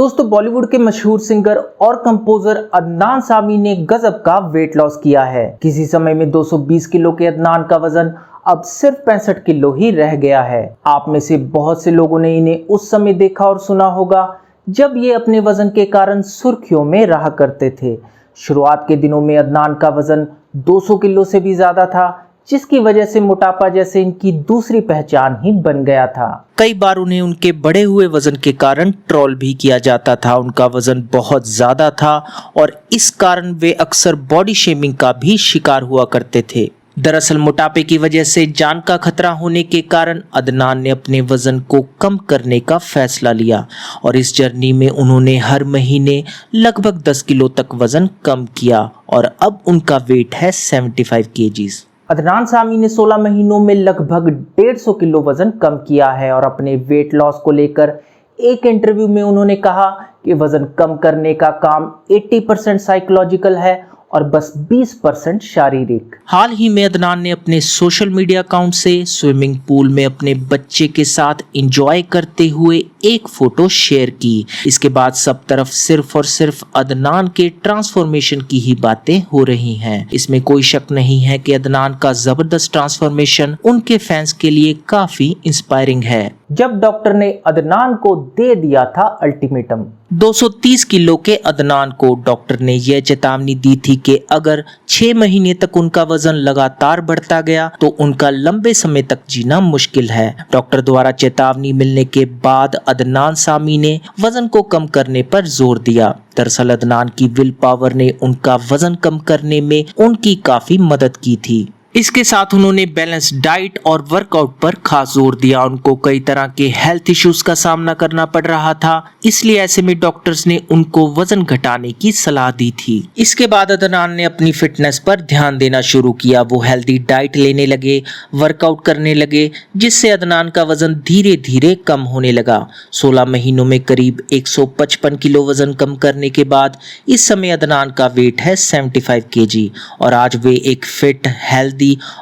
दोस्तों बॉलीवुड के मशहूर सिंगर और कंपोजर अदनान सामी ने गजब का वेट लॉस किया है। किसी समय में 220 किलो के अदनान का वजन अब सिर्फ 65 किलो ही रह गया है। आप में से बहुत से लोगों ने इन्हें उस समय देखा और सुना होगा जब ये अपने वजन के कारण सुर्खियों में रहा करते थे। शुरुआत के दिनों में अदनान का वजन 200 किलो से भी ज्यादा था, जिसकी वजह से मोटापा जैसे इनकी दूसरी पहचान ही बन गया था। कई बार उन्हें उनके बढ़े हुए वजन के कारण ट्रोल भी किया जाता था। उनका वजन बहुत ज्यादा था और इस कारण वे अक्सर बॉडी शेमिंग का भी शिकार हुआ करते थे। दरअसल मोटापे की वजह से जान का खतरा होने के कारण अदनान ने अपने वजन को कम करने का फैसला लिया और इस जर्नी में उन्होंने हर महीने लगभग 10 किलो तक वजन कम किया और अब उनका वेट है 75 केजीज। अदनान सामी ने 16 महीनों में लगभग 150 किलो वजन कम किया है और अपने वेट लॉस को लेकर एक इंटरव्यू में उन्होंने कहा कि वजन कम करने का काम 80% साइकोलॉजिकल है और बस 20% शारीरिक। हाल ही में अदनान ने अपने सोशल मीडिया अकाउंट से स्विमिंग पूल में अपने बच्चे के साथ एंजॉय करते हुए एक फोटो शेयर की। इसके बाद सब तरफ सिर्फ और सिर्फ अदनान के ट्रांसफॉर्मेशन की ही बातें हो रही हैं। इसमें कोई शक नहीं है कि अदनान का जबरदस्त ट्रांसफॉर्मेशन उनके फैंस के लिए काफी इंस्पायरिंग है। जब डॉक्टर ने अदनान को दे दिया था अल्टीमेटम, 230 किलो के अदनान को डॉक्टर ने यह चेतावनी दी थी कि अगर 6 महीने तक उनका वजन लगातार बढ़ता गया तो उनका लंबे समय तक जीना मुश्किल है। डॉक्टर द्वारा चेतावनी मिलने के बाद अदनान सामी ने वजन को कम करने पर जोर दिया। दरअसल अदनान की विल पावर ने उनका वजन कम करने में उनकी काफी मदद की थी। इसके साथ उन्होंने बैलेंस डाइट और वर्कआउट पर खास जोर दिया। उनको कई तरह के हेल्थ इश्यूज का सामना करना पड़ रहा था, इसलिए ऐसे में डॉक्टर्स ने उनको वजन घटाने की सलाह दी थी। इसके बाद अदनान ने अपनी फिटनेस पर ध्यान देना शुरू किया। वो हेल्दी डाइट लेने लगे, वर्कआउट करने लगे, जिससे अदनान का वजन धीरे धीरे कम होने लगा। 16 महीनों में करीब 155 किलो वजन कम करने के बाद इस समय अदनान का वेट है 75 केजी और आज वे एक फिट, हेल्थ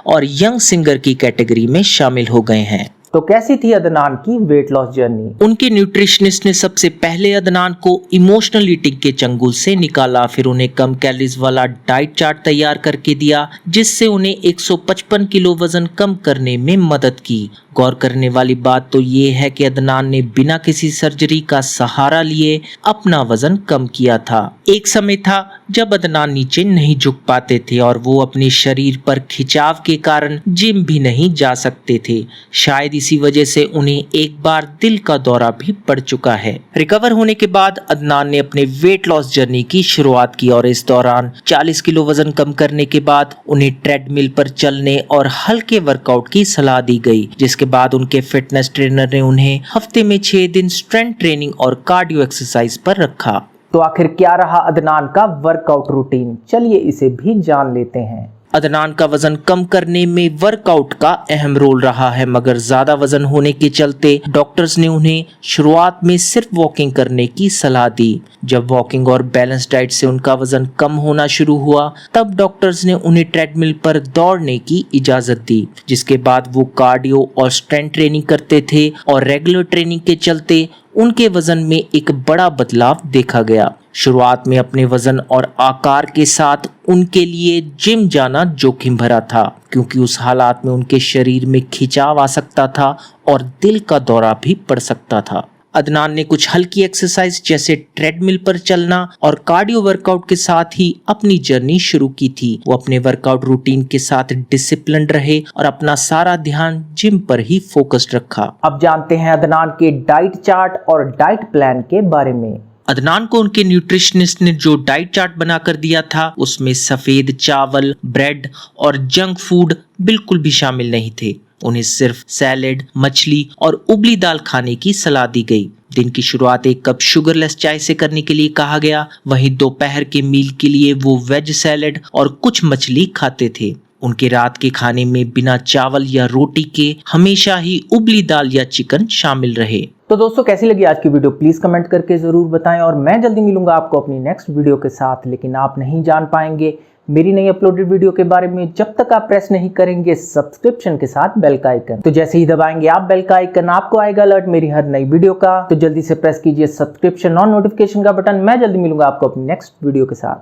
और यंग सिंगर की कैटेगरी में शामिल हो गए हैं। तो कैसी थी अदनान की वेट लॉस जर्नी? उनके न्यूट्रिशनिस्ट ने सबसे पहले अदनान को इमोशनल ईटिंग के चंगुल से निकाला, फिर उन्हें कम कैलोरीज वाला डाइट चार्ट तैयार करके दिया, जिससे उन्हें 155 किलो वजन कम करने में मदद की। गौर करने वाली बात तो ये है कि अदनान ने बिना किसी सर्जरी का सहारा लिए अपना वजन कम किया था। एक समय था जब अदनान नीचे नहीं झुक पाते थे और वो अपने शरीर पर खिंचाव के कारण जिम भी नहीं जा सकते थे। शायद इसी वजह से उन्हें एक बार दिल का दौरा भी पड़ चुका है। रिकवर होने के बाद अदनान ने अपने वेट लॉस जर्नी की शुरुआत की और इस दौरान 40 किलो वजन कम करने के बाद उन्हें ट्रेडमिल पर चलने और हल्के वर्कआउट की सलाह दी गई, जिसके बाद उनके फिटनेस ट्रेनर ने उन्हें हफ्ते में 6 दिन स्ट्रेंथ ट्रेनिंग और कार्डियो एक्सरसाइज पर रखा। तो आखिर क्या रहा अदनान का वर्कआउट रूटीन? चलिए इसे भी जान लेते हैं। अदनान का वजन कम करने में वर्कआउट का अहम रोल रहा है, मगर ज्यादा वजन होने के चलते डॉक्टर्स ने उन्हें शुरुआत में सिर्फ वॉकिंग करने की सलाह दी। जब वॉकिंग और बैलेंस डाइट से उनका वजन कम होना शुरू हुआ, तब डॉक्टर्स ने उन्हें ट्रेडमिल पर दौड़ने की इजाजत दी, जिसके बाद वो कार्डियो और स्ट्रेंथ ट्रेनिंग करते थे और रेगुलर ट्रेनिंग के चलते उनके वजन में एक बड़ा बदलाव देखा गया। शुरुआत में अपने वजन और आकार के साथ उनके लिए जिम जाना जोखिम भरा था, क्योंकि उस हालात में उनके शरीर में खिंचाव आ सकता था और दिल का दौरा भी पड़ सकता था। अदनान ने कुछ हल्की एक्सरसाइज जैसे ट्रेडमिल पर चलना और कार्डियो वर्कआउट के साथ ही अपनी जर्नी शुरू की थी। वो अपने वर्कआउट रूटीन के साथ डिसिप्लिन्ड रहे और अपना सारा ध्यान जिम पर ही फोकस्ड रखा। अब जानते हैं अदनान के डाइट चार्ट और डाइट प्लान के बारे में। अदनान को उनके न्यूट्रिशनिस्ट ने जो डाइट चार्ट बनाकर दिया था, उसमें सफेद चावल, ब्रेड और जंक फूड बिल्कुल भी शामिल नहीं थे। उन्हें सिर्फ सैलेड, मछली और उबली दाल खाने की सलाह दी गई। दिन की शुरुआत 1 कप शुगरलेस चाय से करने के लिए कहा गया। वहीं दोपहर के मील के लिए वो वेज सैलेड और कुछ मछली खाते थे। उनके रात के खाने में बिना चावल या रोटी के हमेशा ही उबली दाल या चिकन शामिल रहे। तो दोस्तों कैसी लगी आज की वीडियो प्लीज कमेंट करके जरूर बताएं और मैं जल्दी मिलूंगा आपको अपनी नेक्स्ट वीडियो के साथ। लेकिन आप नहीं जान पाएंगे मेरी नई अपलोडेड वीडियो के बारे में जब तक आप प्रेस नहीं करेंगे सब्सक्रिप्शन के साथ बेल का आइकन। तो जैसे ही दबाएंगे आप बेल का आइकन, आपको आएगा अलर्ट मेरी हर नई वीडियो का। तो जल्दी से प्रेस कीजिए सब्सक्रिप्शन और नोटिफिकेशन का बटन। मैं जल्दी मिलूंगा आपको अपनी नेक्स्ट वीडियो के साथ।